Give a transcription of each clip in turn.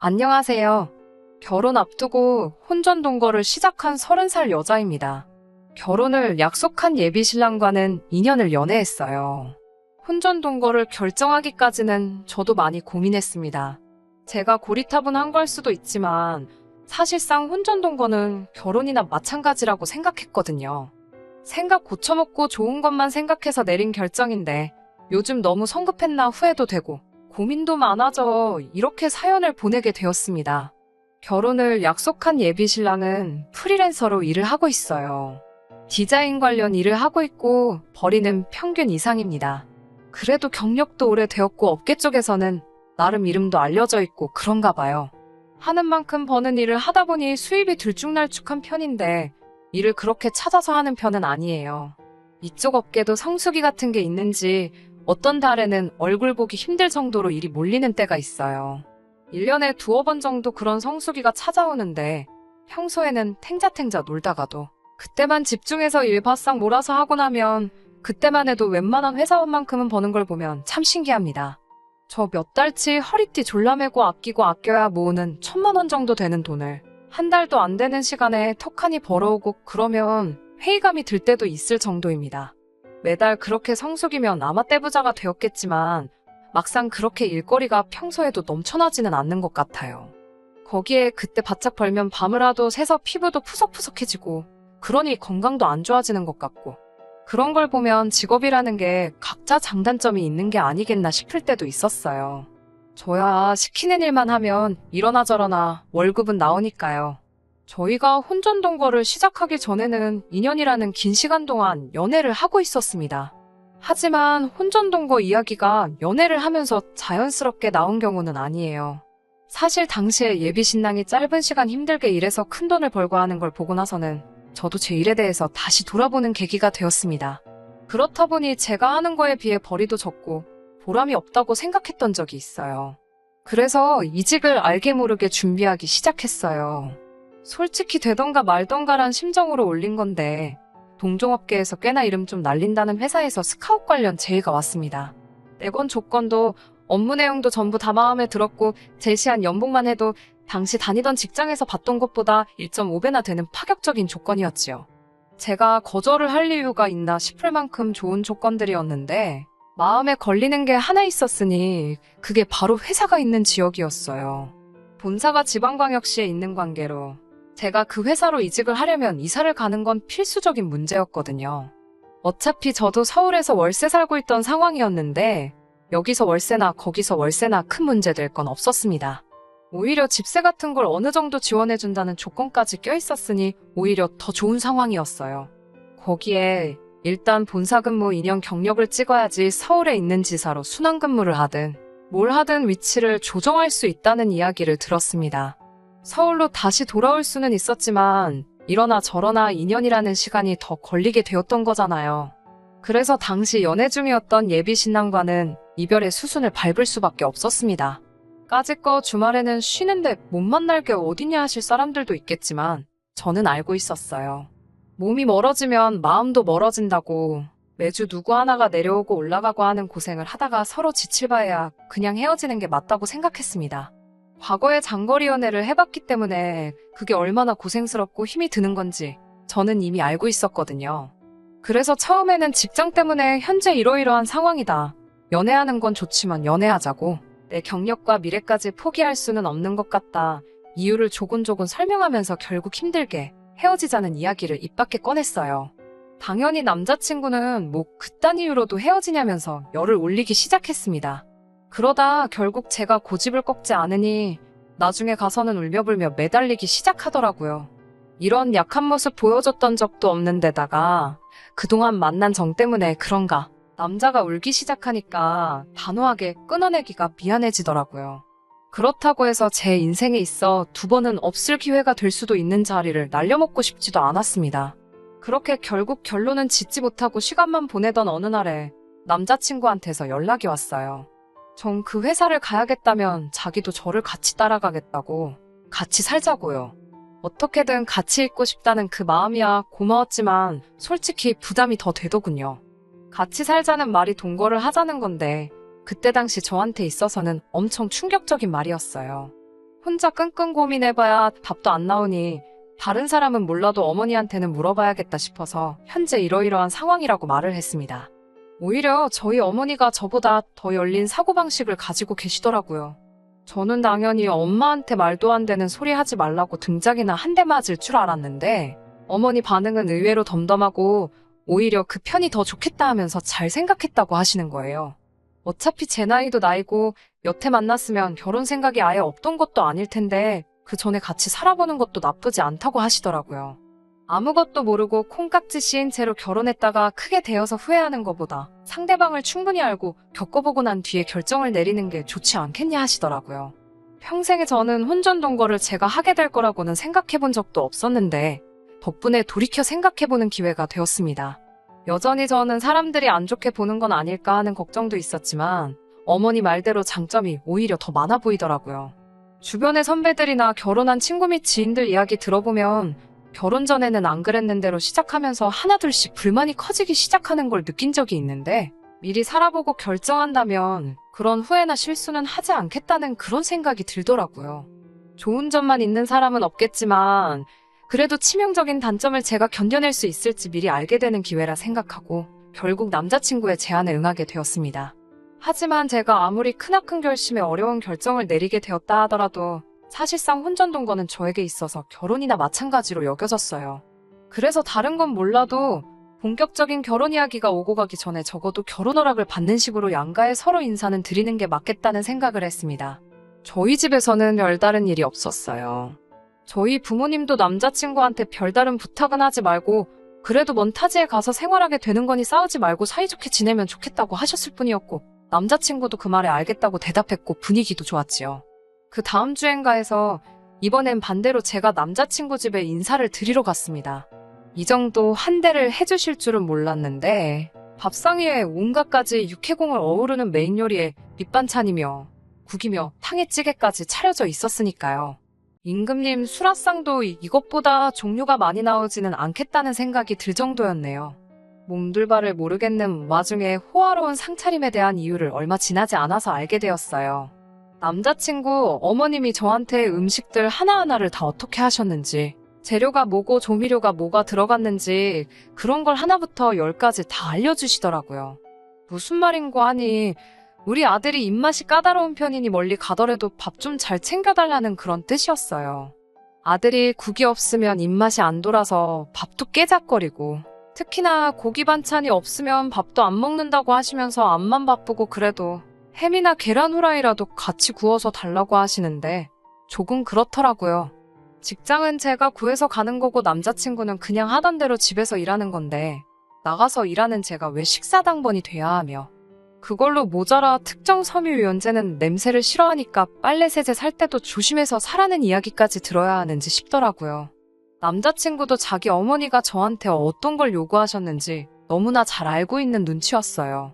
안녕하세요. 결혼 앞두고 혼전 동거를 시작한 30살 여자입니다. 결혼을 약속한 예비 신랑과는 2년을 연애했어요. 혼전 동거를 결정하기까지는 저도 많이 고민했습니다. 제가 고리타분한 걸 수도 있지만 사실상 혼전 동거는 결혼이나 마찬가지라고 생각했거든요. 생각 고쳐먹고 좋은 것만 생각해서 내린 결정인데 요즘 너무 성급했나 후회도 되고 고민도 많아져 이렇게 사연을 보내게 되었습니다. 결혼을 약속한 예비 신랑은 프리랜서로 일을 하고 있어요. 디자인 관련 일을 하고 있고 벌이는 평균 이상입니다. 그래도 경력도 오래되었고 업계 쪽에서는 나름 이름도 알려져 있고 그런가 봐요. 하는 만큼 버는 일을 하다 보니 수입이 들쭉날쭉한 편인데 일을 그렇게 찾아서 하는 편은 아니에요. 이쪽 업계도 성수기 같은 게 있는지 어떤 달에는 얼굴 보기 힘들 정도로 일이 몰리는 때가 있어요. 1년에 두어 번 정도 그런 성수기가 찾아오는데 평소에는 탱자탱자 놀다가도 그때만 집중해서 일 바싹 몰아서 하고 나면 그때만 해도 웬만한 회사원만큼은 버는 걸 보면 참 신기합니다. 저 몇 달치 허리띠 졸라매고 아끼고 아껴야 모으는 1,000만 원 정도 되는 돈을 한 달도 안 되는 시간에 턱하니 벌어오고 그러면 회의감이 들 때도 있을 정도입니다. 매달 그렇게 성수기면 아마 떼부자가 되었겠지만 막상 그렇게 일거리가 평소에도 넘쳐나지는 않는 것 같아요. 거기에 그때 바짝 벌면 밤을 하도 새서 피부도 푸석푸석해지고 그러니 건강도 안 좋아지는 것 같고 그런 걸 보면 직업이라는 게 각자 장단점이 있는 게 아니겠나 싶을 때도 있었어요. 저야 시키는 일만 하면 이러나 저러나 월급은 나오니까요. 저희가 혼전 동거를 시작하기 전에는 2년이라는 긴 시간 동안 연애를 하고 있었습니다. 하지만 혼전 동거 이야기가 연애를 하면서 자연스럽게 나온 경우는 아니에요. 사실 당시에 예비 신랑이 짧은 시간 힘들게 일해서 큰돈을 벌고 하는 걸 보고 나서는 저도 제 일에 대해서 다시 돌아보는 계기가 되었습니다. 그렇다 보니 제가 하는 거에 비해 벌이도 적고 보람이 없다고 생각했던 적이 있어요. 그래서 이직을 알게 모르게 준비하기 시작했어요. 솔직히 되던가 말던가란 심정으로 올린 건데 동종업계에서 꽤나 이름 좀 날린다는 회사에서 스카웃 관련 제의가 왔습니다. 내건 조건도 업무 내용도 전부 다 마음에 들었고 제시한 연봉만 해도 당시 다니던 직장에서 받던 것보다 1.5배나 되는 파격적인 조건이었지요. 제가 거절을 할 이유가 있나 싶을 만큼 좋은 조건들이었는데 마음에 걸리는 게 하나 있었으니 그게 바로 회사가 있는 지역이었어요. 본사가 지방광역시에 있는 관계로 제가 그 회사로 이직을 하려면 이사를 가는 건 필수적인 문제였거든요. 어차피 저도 서울에서 월세 살고 있던 상황이었는데 여기서 월세나 거기서 월세나 큰 문제 될 건 없었습니다. 오히려 집세 같은 걸 어느 정도 지원해준다는 조건까지 껴있었으니 오히려 더 좋은 상황이었어요. 거기에 일단 본사 근무 2년 경력을 찍어야지 서울에 있는 지사로 순환 근무를 하든 뭘 하든 위치를 조정할 수 있다는 이야기를 들었습니다. 서울로 다시 돌아올 수는 있었지만 이러나 저러나 2년이라는 시간이 더 걸리게 되었던 거잖아요. 그래서 당시 연애 중이었던 예비 신랑과는 이별의 수순을 밟을 수밖에 없었습니다. 까짓거 주말에는 쉬는데 못 만날 게 어디냐 하실 사람들도 있겠지만 저는 알고 있었어요. 몸이 멀어지면 마음도 멀어진다고 매주 누구 하나가 내려오고 올라가고 하는 고생을 하다가 서로 지칠 바에야 그냥 헤어지는 게 맞다고 생각했습니다. 과거에 장거리 연애를 해봤기 때문에 그게 얼마나 고생스럽고 힘이 드는 건지 저는 이미 알고 있었거든요. 그래서 처음에는 직장 때문에 현재 이러이러한 상황이다. 연애하는 건 좋지만 연애하자고. 내 경력과 미래까지 포기할 수는 없는 것 같다. 이유를 조곤조곤 설명하면서 결국 힘들게 헤어지자는 이야기를 입 밖에 꺼냈어요. 당연히 남자친구는 뭐 그딴 이유로도 헤어지냐면서 열을 올리기 시작했습니다. 그러다 결국 제가 고집을 꺾지 않으니 나중에 가서는 울며불며 매달리기 시작하더라고요. 이런 약한 모습 보여줬던 적도 없는 데다가 그동안 만난 정 때문에 그런가 남자가 울기 시작하니까 단호하게 끊어내기가 미안해지더라고요. 그렇다고 해서 제 인생에 있어 2번은 없을 기회가 될 수도 있는 자리를 날려먹고 싶지도 않았습니다. 그렇게 결국 결론은 짓지 못하고 시간만 보내던 어느 날에 남자친구한테서 연락이 왔어요. 전 그 회사를 가야겠다면 자기도 저를 같이 따라가겠다고 같이 살자고요. 어떻게든 같이 있고 싶다는 그 마음이야 고마웠지만 솔직히 부담이 더 되더군요. 같이 살자는 말이 동거를 하자는 건데 그때 당시 저한테 있어서는 엄청 충격적인 말이었어요. 혼자 끙끙 고민해봐야 답도 안 나오니 다른 사람은 몰라도 어머니한테는 물어봐야겠다 싶어서 현재 이러이러한 상황이라고 말을 했습니다. 오히려 저희 어머니가 저보다 더 열린 사고방식을 가지고 계시더라고요. 저는 당연히 엄마한테 말도 안 되는 소리 하지 말라고 등짝이나 한 대 맞을 줄 알았는데 어머니 반응은 의외로 덤덤하고 오히려 그 편이 더 좋겠다 하면서 잘 생각했다고 하시는 거예요. 어차피 제 나이도 나이고 여태 만났으면 결혼 생각이 아예 없던 것도 아닐 텐데 그 전에 같이 살아보는 것도 나쁘지 않다고 하시더라고요. 아무것도 모르고 콩깍지 씌인 채로 결혼했다가 크게 되어서 후회하는 것보다 상대방을 충분히 알고 겪어보고 난 뒤에 결정을 내리는 게 좋지 않겠냐 하시더라고요. 평생에 저는 혼전 동거를 제가 하게 될 거라고는 생각해본 적도 없었는데 덕분에 돌이켜 생각해보는 기회가 되었습니다. 여전히 저는 사람들이 안 좋게 보는 건 아닐까 하는 걱정도 있었지만 어머니 말대로 장점이 오히려 더 많아 보이더라고요. 주변의 선배들이나 결혼한 친구 및 지인들 이야기 들어보면 결혼 전에는 안 그랬는데로 시작하면서 하나둘씩 불만이 커지기 시작하는 걸 느낀 적이 있는데 미리 살아보고 결정한다면 그런 후회나 실수는 하지 않겠다는 그런 생각이 들더라고요. 좋은 점만 있는 사람은 없겠지만 그래도 치명적인 단점을 제가 견뎌낼 수 있을지 미리 알게 되는 기회라 생각하고 결국 남자친구의 제안에 응하게 되었습니다. 하지만 제가 아무리 크나큰 결심에 어려운 결정을 내리게 되었다 하더라도 사실상 혼전동거는 저에게 있어서 결혼이나 마찬가지로 여겨졌어요. 그래서 다른 건 몰라도 본격적인 결혼 이야기가 오고 가기 전에 적어도 결혼 허락을 받는 식으로 양가에 서로 인사는 드리는 게 맞겠다는 생각을 했습니다. 저희 집에서는 별다른 일이 없었어요. 저희 부모님도 남자친구한테 별다른 부탁은 하지 말고 그래도 먼 타지에 가서 생활하게 되는 거니 싸우지 말고 사이좋게 지내면 좋겠다고 하셨을 뿐이었고 남자친구도 그 말에 알겠다고 대답했고 분위기도 좋았지요. 그 다음 주엔가에서 이번엔 반대로 제가 남자친구 집에 인사를 드리러 갔습니다. 이 정도 한대를 해주실 줄은 몰랐는데 밥상 위에 온갖 가지 육해공을 어우르는 메인 요리에 밑반찬이며 국이며 탕에 찌개까지 차려져 있었으니까요. 임금님 수라상도 이것보다 종류가 많이 나오지는 않겠다는 생각이 들 정도였네요. 몸둘바를 모르겠는 와중에 호화로운 상차림에 대한 이유를 얼마 지나지 않아서 알게 되었어요. 남자친구 어머님이 저한테 음식들 하나하나를 다 어떻게 하셨는지, 재료가 뭐고 조미료가 뭐가 들어갔는지 그런 걸 하나부터 10까지 다 알려주시더라고요. 무슨 말인고 하니 우리 아들이 입맛이 까다로운 편이니 멀리 가더라도 밥 좀 잘 챙겨달라는 그런 뜻이었어요. 아들이 국이 없으면 입맛이 안 돌아서 밥도 깨작거리고 특히나 고기 반찬이 없으면 밥도 안 먹는다고 하시면서 앞만 바쁘고 그래도 햄이나 계란 후라이라도 같이 구워서 달라고 하시는데 조금 그렇더라고요. 직장은 제가 구해서 가는 거고 남자친구는 그냥 하던 대로 집에서 일하는 건데 나가서 일하는 제가 왜 식사당번이 돼야 하며 그걸로 모자라 특정 섬유유연제는 냄새를 싫어하니까 빨래 세제 살 때도 조심해서 사라는 이야기까지 들어야 하는지 싶더라고요. 남자친구도 자기 어머니가 저한테 어떤 걸 요구하셨는지 너무나 잘 알고 있는 눈치였어요.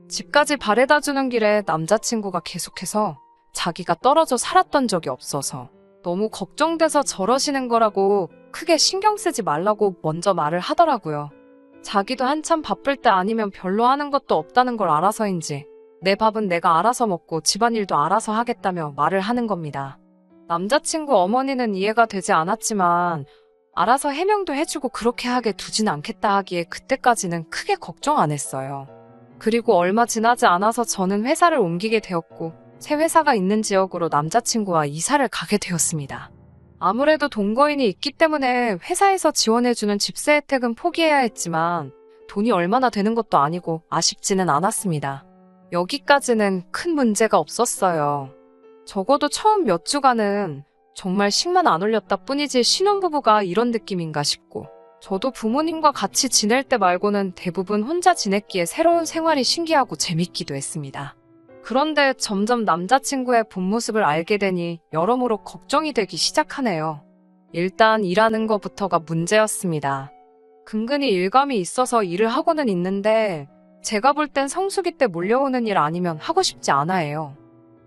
집까지 바래다 주는 길에 남자친구가 계속해서 자기가 떨어져 살았던 적이 없어서 너무 걱정돼서 저러시는 거라고 크게 신경 쓰지 말라고 먼저 말을 하더라고요. 자기도 한참 바쁠 때 아니면 별로 하는 것도 없다는 걸 알아서인지 내 밥은 내가 알아서 먹고 집안일도 알아서 하겠다며 말을 하는 겁니다. 남자친구 어머니는 이해가 되지 않았지만 알아서 해명도 해주고 그렇게 하게 두진 않겠다 하기에 그때까지는 크게 걱정 안 했어요. 그리고 얼마 지나지 않아서 저는 회사를 옮기게 되었고 새 회사가 있는 지역으로 남자친구와 이사를 가게 되었습니다. 아무래도 동거인이 있기 때문에 회사에서 지원해주는 집세 혜택은 포기해야 했지만 돈이 얼마나 되는 것도 아니고 아쉽지는 않았습니다. 여기까지는 큰 문제가 없었어요. 적어도 처음 몇 주간은 정말 식만 안 올렸다 뿐이지 신혼부부가 이런 느낌인가 싶고 저도 부모님과 같이 지낼 때 말고는 대부분 혼자 지냈기에 새로운 생활이 신기하고 재밌기도 했습니다. 그런데 점점 남자친구의 본 모습을 알게 되니 여러모로 걱정이 되기 시작하네요. 일단 일하는 것부터가 문제였습니다. 근근히 일감이 있어서 일을 하고는 있는데 제가 볼 땐 성수기 때 몰려오는 일 아니면 하고 싶지 않아 해요.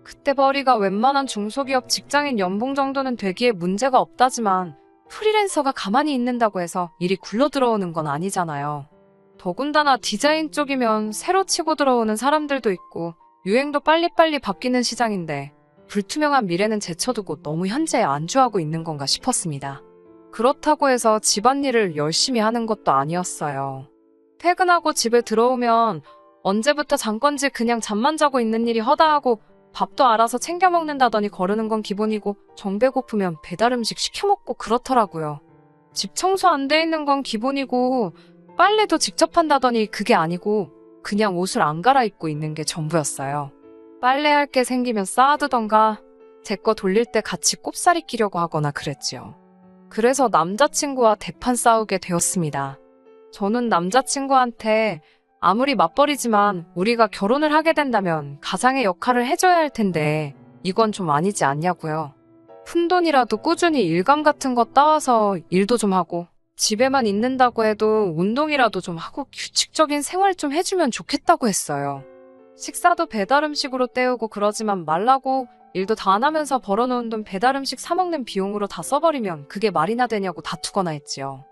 그때 벌이가 웬만한 중소기업 직장인 연봉 정도는 되기에 문제가 없다지만 프리랜서가 가만히 있는다고 해서 일이 굴러 들어오는 건 아니잖아요. 더군다나 디자인 쪽이면 새로 치고 들어오는 사람들도 있고 유행도 빨리빨리 바뀌는 시장인데 불투명한 미래는 제쳐두고 너무 현재에 안주하고 있는 건가 싶었습니다. 그렇다고 해서 집안일을 열심히 하는 것도 아니었어요. 퇴근하고 집에 들어오면 언제부터 잔 건지 그냥 잠만 자고 있는 일이 허다하고 밥도 알아서 챙겨 먹는다더니 거르는 건 기본이고 정 배고프면 배달 음식 시켜 먹고 그렇더라고요. 집 청소 안 돼 있는 건 기본이고 빨래도 직접 한다더니 그게 아니고 그냥 옷을 안 갈아입고 있는 게 전부였어요. 빨래할 게 생기면 쌓아두던가 제 거 돌릴 때 같이 꼽사리 끼려고 하거나 그랬지요. 그래서 남자친구와 대판 싸우게 되었습니다. 저는 남자친구한테 아무리 맞벌이지만 우리가 결혼을 하게 된다면 가장의 역할을 해줘야 할 텐데 이건 좀 아니지 않냐고요. 푼돈이라도 꾸준히 일감 같은 거 따와서 일도 좀 하고 집에만 있는다고 해도 운동이라도 좀 하고 규칙적인 생활 좀 해주면 좋겠다고 했어요. 식사도 배달 음식으로 때우고 그러지만 말라고 일도 다 안 하면서 벌어놓은 돈 배달 음식 사 먹는 비용으로 다 써버리면 그게 말이나 되냐고 다투거나 했지요.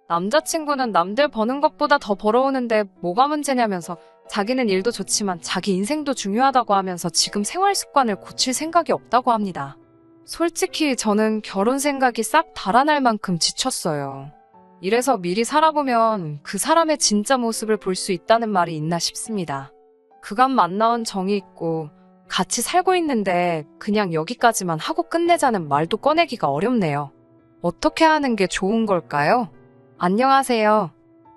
남자친구는 남들 버는 것보다 더 벌어오는데 뭐가 문제냐면서 자기는 일도 좋지만 자기 인생도 중요하다고 하면서 지금 생활 습관을 고칠 생각이 없다고 합니다. 솔직히 저는 결혼 생각이 싹 달아날 만큼 지쳤어요. 이래서 미리 살아보면 그 사람의 진짜 모습을 볼 수 있다는 말이 있나 싶습니다. 그간 만나온 정이 있고 같이 살고 있는데 그냥 여기까지만 하고 끝내자는 말도 꺼내기가 어렵네요. 어떻게 하는 게 좋은 걸까요? 안녕하세요.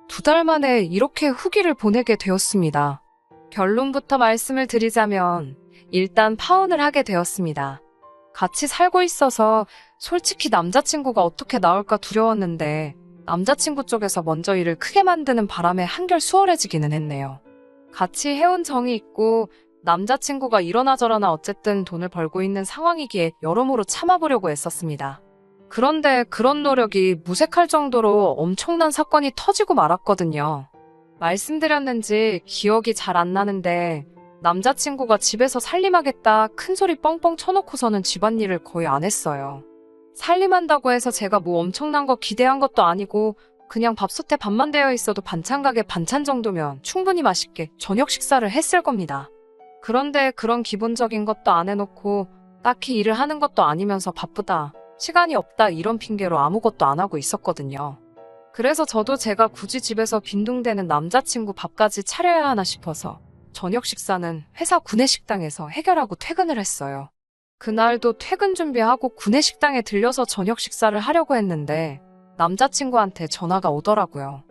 2달 만에 이렇게 후기를 보내게 되었습니다. 결론부터 말씀을 드리자면 일단 파혼을 하게 되었습니다. 같이 살고 있어서 솔직히 남자친구가 어떻게 나올까 두려웠는데 남자친구 쪽에서 먼저 일을 크게 만드는 바람에 한결 수월해지기는 했네요. 같이 해온 정이 있고 남자친구가 이러나 저러나 어쨌든 돈을 벌고 있는 상황이기에 여러모로 참아보려고 애썼습니다. 그런데 그런 노력이 무색할 정도로 엄청난 사건이 터지고 말았거든요. 말씀드렸는지 기억이 잘 안 나는데 남자친구가 집에서 살림하겠다 큰 소리 뻥뻥 쳐놓고서는 집안일을 거의 안 했어요. 살림한다고 해서 제가 뭐 엄청난 거 기대한 것도 아니고 그냥 밥솥에 밥만 되어 있어도 반찬 가게 반찬 정도면 충분히 맛있게 저녁 식사를 했을 겁니다. 그런데 그런 기본적인 것도 안 해놓고 딱히 일을 하는 것도 아니면서 바쁘다, 시간이 없다 이런 핑계로 아무것도 안 하고 있었거든요. 그래서 저도 제가 굳이 집에서 빈둥대는 남자친구 밥까지 차려야 하나 싶어서 저녁 식사는 회사 구내식당에서 해결하고 퇴근을 했어요. 그날도 퇴근 준비하고 구내식당에 들려서 저녁 식사를 하려고 했는데 남자친구한테 전화가 오더라고요.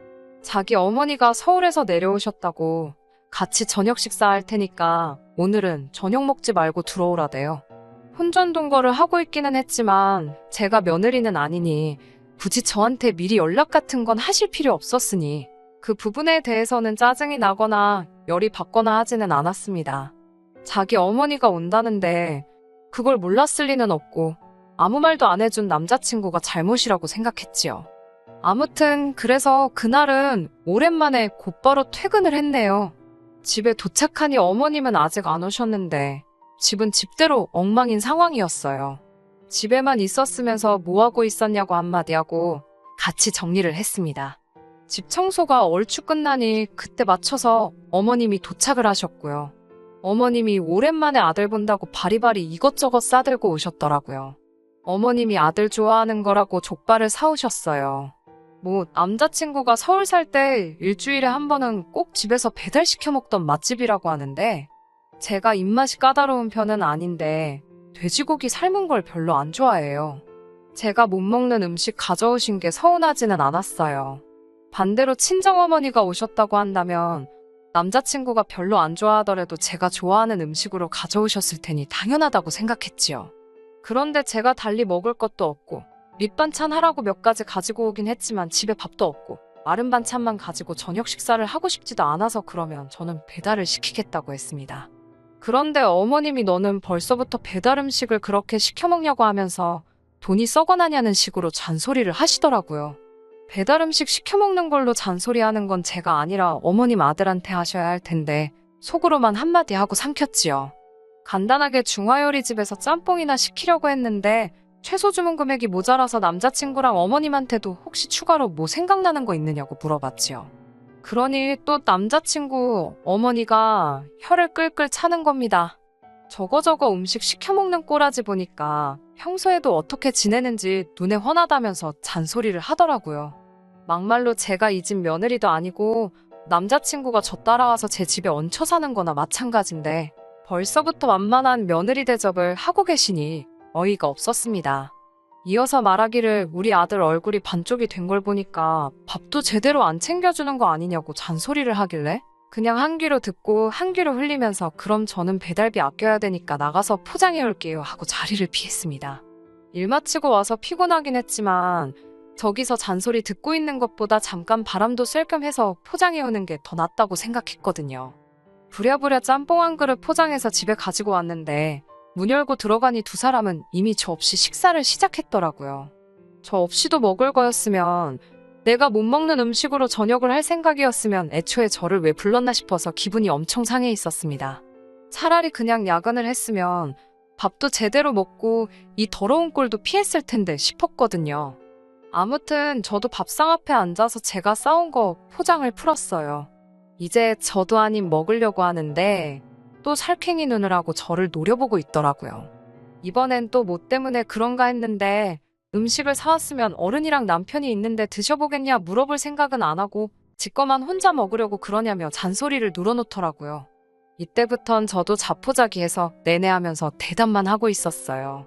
자기 어머니가 서울에서 내려오셨다고 같이 저녁 식사할 테니까 오늘은 저녁 먹지 말고 들어오라대요. 혼전동거를 하고 있기는 했지만 제가 며느리는 아니니 굳이 저한테 미리 연락 같은 건 하실 필요 없었으니 그 부분에 대해서는 짜증이 나거나 열이 받거나 하지는 않았습니다. 자기 어머니가 온다는데 그걸 몰랐을 리는 없고 아무 말도 안 해준 남자친구가 잘못이라고 생각했지요. 아무튼 그래서 그날은 오랜만에 곧바로 퇴근을 했네요. 집에 도착하니 어머님은 아직 안 오셨는데 집은 집대로 엉망인 상황이었어요. 집에만 있었으면서 뭐하고 있었냐고 한마디 하고 같이 정리를 했습니다. 집 청소가 얼추 끝나니 그때 맞춰서 어머님이 도착을 하셨고요. 어머님이 오랜만에 아들 본다고 바리바리 이것저것 싸들고 오셨더라고요. 어머님이 아들 좋아하는 거라고 족발을 사오셨어요. 뭐 남자친구가 서울 살 때 일주일에 한 번은 꼭 집에서 배달시켜 먹던 맛집이라고 하는데 제가 입맛이 까다로운 편은 아닌데 돼지고기 삶은 걸 별로 안 좋아해요. 제가 못 먹는 음식 가져오신 게 서운하지는 않았어요. 반대로 친정어머니가 오셨다고 한다면 남자친구가 별로 안 좋아하더라도 제가 좋아하는 음식으로 가져오셨을 테니 당연하다고 생각했지요. 그런데 제가 달리 먹을 것도 없고 밑반찬 하라고 몇 가지 가지고 오긴 했지만 집에 밥도 없고 마른 반찬만 가지고 저녁 식사를 하고 싶지도 않아서 그러면 저는 배달을 시키겠다고 했습니다. 그런데 어머님이 너는 벌써부터 배달 음식을 그렇게 시켜 먹냐고 하면서 돈이 썩어나냐는 식으로 잔소리를 하시더라고요. 배달 음식 시켜 먹는 걸로 잔소리하는 건 제가 아니라 어머님 아들한테 하셔야 할 텐데 속으로만 한마디 하고 삼켰지요. 간단하게 중화요리집에서 짬뽕이나 시키려고 했는데 최소 주문 금액이 모자라서 남자친구랑 어머님한테도 혹시 추가로 뭐 생각나는 거 있느냐고 물어봤지요. 그러니 또 남자친구 어머니가 혀를 끌끌 차는 겁니다. 저거저거 음식 시켜 먹는 꼬라지 보니까 평소에도 어떻게 지내는지 눈에 훤하다면서 잔소리를 하더라고요. 막말로 제가 이 집 며느리도 아니고 남자친구가 저 따라와서 제 집에 얹혀 사는 거나 마찬가지인데 벌써부터 만만한 며느리 대접을 하고 계시니 어이가 없었습니다. 이어서 말하기를 우리 아들 얼굴이 반쪽이 된 걸 보니까 밥도 제대로 안 챙겨주는 거 아니냐고 잔소리를 하길래 그냥 한 귀로 듣고 한 귀로 흘리면서 그럼 저는 배달비 아껴야 되니까 나가서 포장해 올게요 하고 자리를 피했습니다. 일 마치고 와서 피곤하긴 했지만 저기서 잔소리 듣고 있는 것보다 잠깐 바람도 쐴 겸 해서 포장해 오는 게 더 낫다고 생각했거든요. 부랴부랴 짬뽕 한 그릇 포장해서 집에 가지고 왔는데 문 열고 들어가니 두 사람은 이미 저 없이 식사를 시작했더라고요. 저 없이도 먹을 거였으면 내가 못 먹는 음식으로 저녁을 할 생각이었으면 애초에 저를 왜 불렀나 싶어서 기분이 엄청 상해 있었습니다. 차라리 그냥 야근을 했으면 밥도 제대로 먹고 이 더러운 꼴도 피했을 텐데 싶었거든요. 아무튼 저도 밥상 앞에 앉아서 제가 싸온 거 포장을 풀었어요. 이제 저도 아님 먹으려고 하는데 또 살쾡이 눈을 하고 저를 노려보고 있더라고요. 이번엔 또 뭐 때문에 그런가 했는데 음식을 사왔으면 어른이랑 남편이 있는데 드셔보겠냐 물어볼 생각은 안 하고 지 거만 혼자 먹으려고 그러냐며 잔소리를 눌어놓더라고요. 이때부턴 저도 자포자기해서 내내하면서 대답만 하고 있었어요.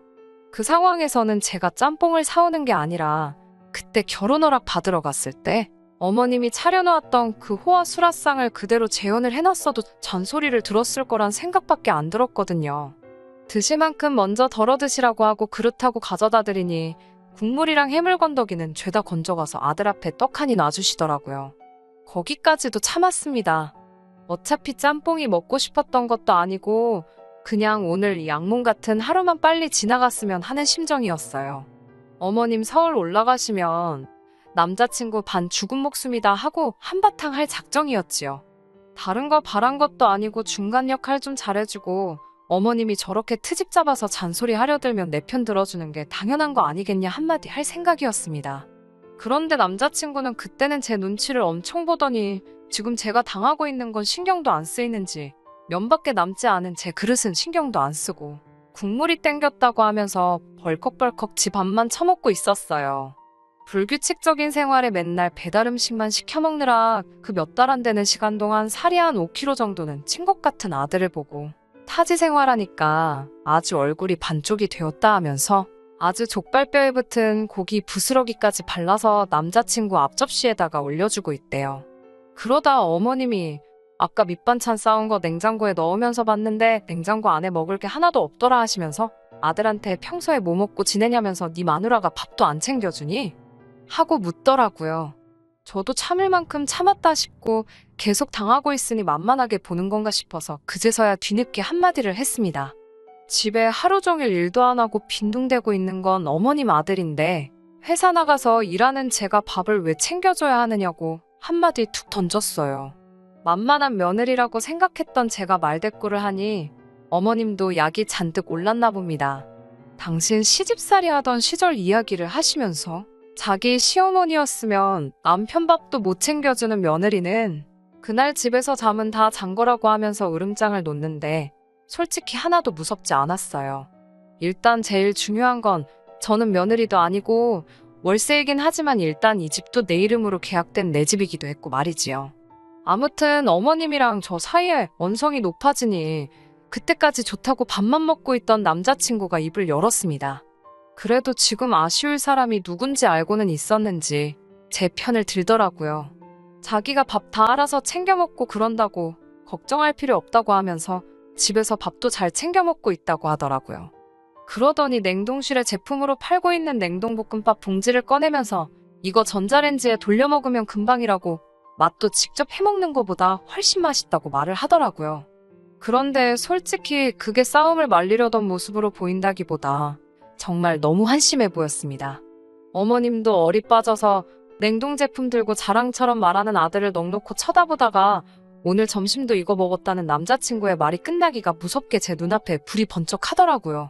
그 상황에서는 제가 짬뽕을 사오는 게 아니라 그때 결혼 허락 받으러 갔을 때 어머님이 차려놓았던 그 호화 수라상을 그대로 재현을 해놨어도 잔소리를 들었을 거란 생각밖에 안 들었거든요. 드실 만큼 먼저 덜어 드시라고 하고 그릇하고 가져다 드리니 국물이랑 해물건더기는 죄다 건져가서 아들 앞에 떡하니 놔주시더라고요. 거기까지도 참았습니다. 어차피 짬뽕이 먹고 싶었던 것도 아니고 그냥 오늘 이 악몽 같은 하루만 빨리 지나갔으면 하는 심정이었어요. 어머님 서울 올라가시면 남자친구 반 죽은 목숨이다 하고 한바탕 할 작정이었지요. 다른 거 바란 것도 아니고 중간 역할 좀 잘해주고 어머님이 저렇게 트집 잡아서 잔소리 하려들면 내 편 들어주는 게 당연한 거 아니겠냐 한마디 할 생각이었습니다. 그런데 남자친구는 그때는 제 눈치를 엄청 보더니 지금 제가 당하고 있는 건 신경도 안 쓰이는지 면밖에 남지 않은 제 그릇은 신경도 안 쓰고 국물이 땡겼다고 하면서 벌컥벌컥 지 밥만 처먹고 있었어요. 불규칙적인 생활에 맨날 배달 음식만 시켜 먹느라 그 몇 달 안 되는 시간 동안 살이 한 5kg 정도는 찐 것 같은 아들을 보고 타지 생활하니까 아주 얼굴이 반쪽이 되었다 하면서 아주 족발뼈에 붙은 고기 부스러기까지 발라서 남자친구 앞접시에다가 올려주고 있대요. 그러다 어머님이 아까 밑반찬 싸운 거 냉장고에 넣으면서 봤는데 냉장고 안에 먹을 게 하나도 없더라 하시면서 아들한테 평소에 뭐 먹고 지내냐면서 네 마누라가 밥도 안 챙겨주니? 하고 묻더라고요. 저도 참을 만큼 참았다 싶고 계속 당하고 있으니 만만하게 보는 건가 싶어서 그제서야 뒤늦게 한마디를 했습니다. 집에 하루 종일 일도 안 하고 빈둥대고 있는 건 어머님 아들인데 회사 나가서 일하는 제가 밥을 왜 챙겨줘야 하느냐고 한마디 툭 던졌어요. 만만한 며느리라고 생각했던 제가 말대꾸를 하니 어머님도 약이 잔뜩 올랐나 봅니다. 당신 시집살이 하던 시절 이야기를 하시면서 자기 시어머니였으면 남편 밥도 못 챙겨주는 며느리는 그날 집에서 잠은 다 잔 거라고 하면서 으름장을 놓는데 솔직히 하나도 무섭지 않았어요. 일단 제일 중요한 건 저는 며느리도 아니고 월세이긴 하지만 일단 이 집도 내 이름으로 계약된 내 집이기도 했고 말이지요. 아무튼 어머님이랑 저 사이에 언성이 높아지니 그때까지 좋다고 밥만 먹고 있던 남자친구가 입을 열었습니다. 그래도 지금 아쉬울 사람이 누군지 알고는 있었는지 제 편을 들더라고요. 자기가 밥 다 알아서 챙겨 먹고 그런다고 걱정할 필요 없다고 하면서 집에서 밥도 잘 챙겨 먹고 있다고 하더라고요. 그러더니 냉동실에 제품으로 팔고 있는 냉동볶음밥 봉지를 꺼내면서 이거 전자레인지에 돌려 먹으면 금방이라고 맛도 직접 해먹는 것보다 훨씬 맛있다고 말을 하더라고요. 그런데 솔직히 그게 싸움을 말리려던 모습으로 보인다기보다 정말 너무 한심해 보였습니다. 어머님도 어리 빠져서 냉동 제품 들고 자랑처럼 말하는 아들을 넋놓고 쳐다보다가 오늘 점심도 이거 먹었다는 남자친구의 말이 끝나기가 무섭게 제 눈앞에 불이 번쩍하더라고요.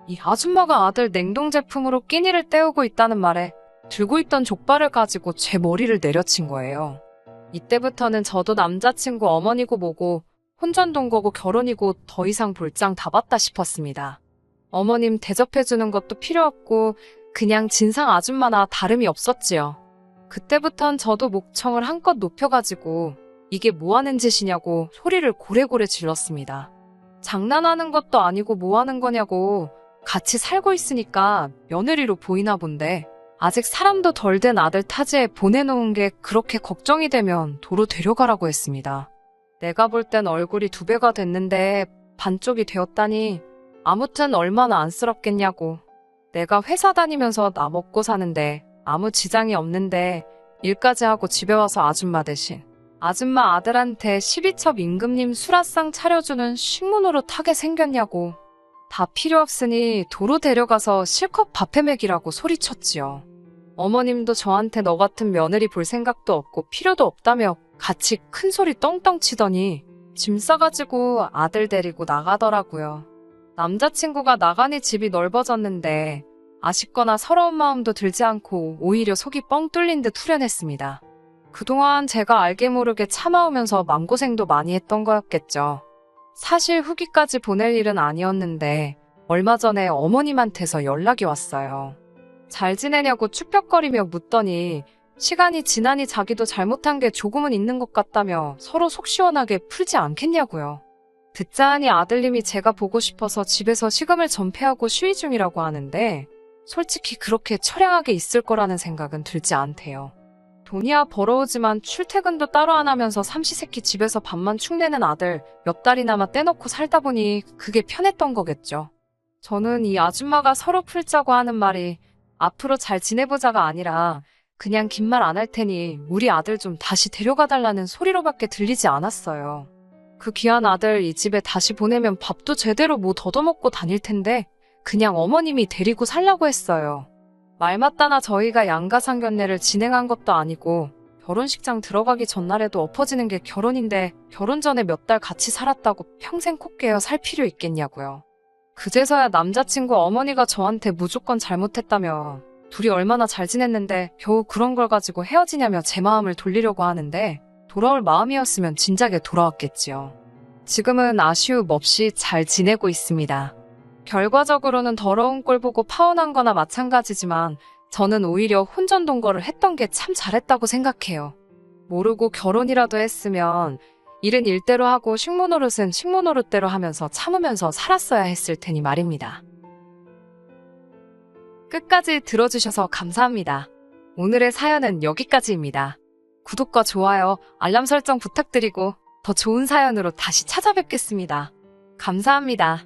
이 아줌마가 아들 냉동 제품으로 끼니를 때우고 있다는 말에 들고 있던 족발을 가지고 제 머리를 내려친 거예요. 이때부터는 저도 남자친구 어머니고 뭐고 혼전동거고 결혼이고 더 이상 볼장 다 봤다 싶었습니다. 어머님 대접해주는 것도 필요 없고 그냥 진상 아줌마나 다름이 없었지요. 그때부턴 저도 목청을 한껏 높여가지고 이게 뭐하는 짓이냐고 소리를 고래고래 질렀습니다. 장난하는 것도 아니고 뭐하는 거냐고. 같이 살고 있으니까 며느리로 보이나 본데 아직 사람도 덜 된 아들 타지에 보내놓은 게 그렇게 걱정이 되면 도로 데려가라고 했습니다. 내가 볼 땐 얼굴이 2배가 됐는데 반쪽이 되었다니 아무튼 얼마나 안쓰럽겠냐고. 내가 회사 다니면서 나 먹고 사는데 아무 지장이 없는데 일까지 하고 집에 와서 아줌마 대신 아줌마 아들한테 12첩 임금님 수라상 차려주는 식문으로 타게 생겼냐고. 다 필요 없으니 도로 데려가서 실컷 밥해 먹이라고 소리쳤지요. 어머님도 저한테 너 같은 며느리 볼 생각도 없고 필요도 없다며 같이 큰 소리 떵떵 치더니 짐 싸가지고 아들 데리고 나가더라고요. 남자친구가 나가니 집이 넓어졌는데 아쉽거나 서러운 마음도 들지 않고 오히려 속이 뻥 뚫린 듯 후련했습니다. 그동안 제가 알게 모르게 참아오면서 마음고생도 많이 했던 거였겠죠. 사실 후기까지 보낼 일은 아니었는데 얼마 전에 어머님한테서 연락이 왔어요. 잘 지내냐고 축벽거리며 묻더니 시간이 지나니 자기도 잘못한 게 조금은 있는 것 같다며 서로 속 시원하게 풀지 않겠냐고요. 듣자 하니 아들님이 제가 보고 싶어서 집에서 식음을 전폐하고 쉬위 중이라고 하는데 솔직히 그렇게 처량하게 있을 거라는 생각은 들지 않대요. 돈이야 벌어오지만 출퇴근도 따로 안 하면서 삼시세끼 집에서 밥만 축내는 아들 몇 달이나마 떼놓고 살다 보니 그게 편했던 거겠죠. 저는 이 아줌마가 서로 풀자고 하는 말이 앞으로 잘 지내보자가 아니라 그냥 긴 말 안 할 테니 우리 아들 좀 다시 데려가 달라는 소리로밖에 들리지 않았어요. 그 귀한 아들 이 집에 다시 보내면 밥도 제대로 못 얻어먹고 다닐 텐데 그냥 어머님이 데리고 살라고 했어요. 말 맞다나 저희가 양가상견례를 진행한 것도 아니고 결혼식장 들어가기 전날에도 엎어지는 게 결혼인데 결혼 전에 몇 달 같이 살았다고 평생 코 깨어 살 필요 있겠냐고요. 그제서야 남자친구 어머니가 저한테 무조건 잘못했다며 둘이 얼마나 잘 지냈는데 겨우 그런 걸 가지고 헤어지냐며 제 마음을 돌리려고 하는데 돌아올 마음이었으면 진작에 돌아왔겠지요. 지금은 아쉬움 없이 잘 지내고 있습니다. 결과적으로는 더러운 꼴 보고 파혼한 거나 마찬가지지만 저는 오히려 혼전동거를 했던 게 참 잘했다고 생각해요. 모르고 결혼이라도 했으면 일은 일대로 하고 식모노릇은 식모노릇대로 하면서 참으면서 살았어야 했을 테니 말입니다. 끝까지 들어주셔서 감사합니다. 오늘의 사연은 여기까지입니다. 구독과 좋아요, 알람 설정 부탁드리고 더 좋은 사연으로 다시 찾아뵙겠습니다. 감사합니다.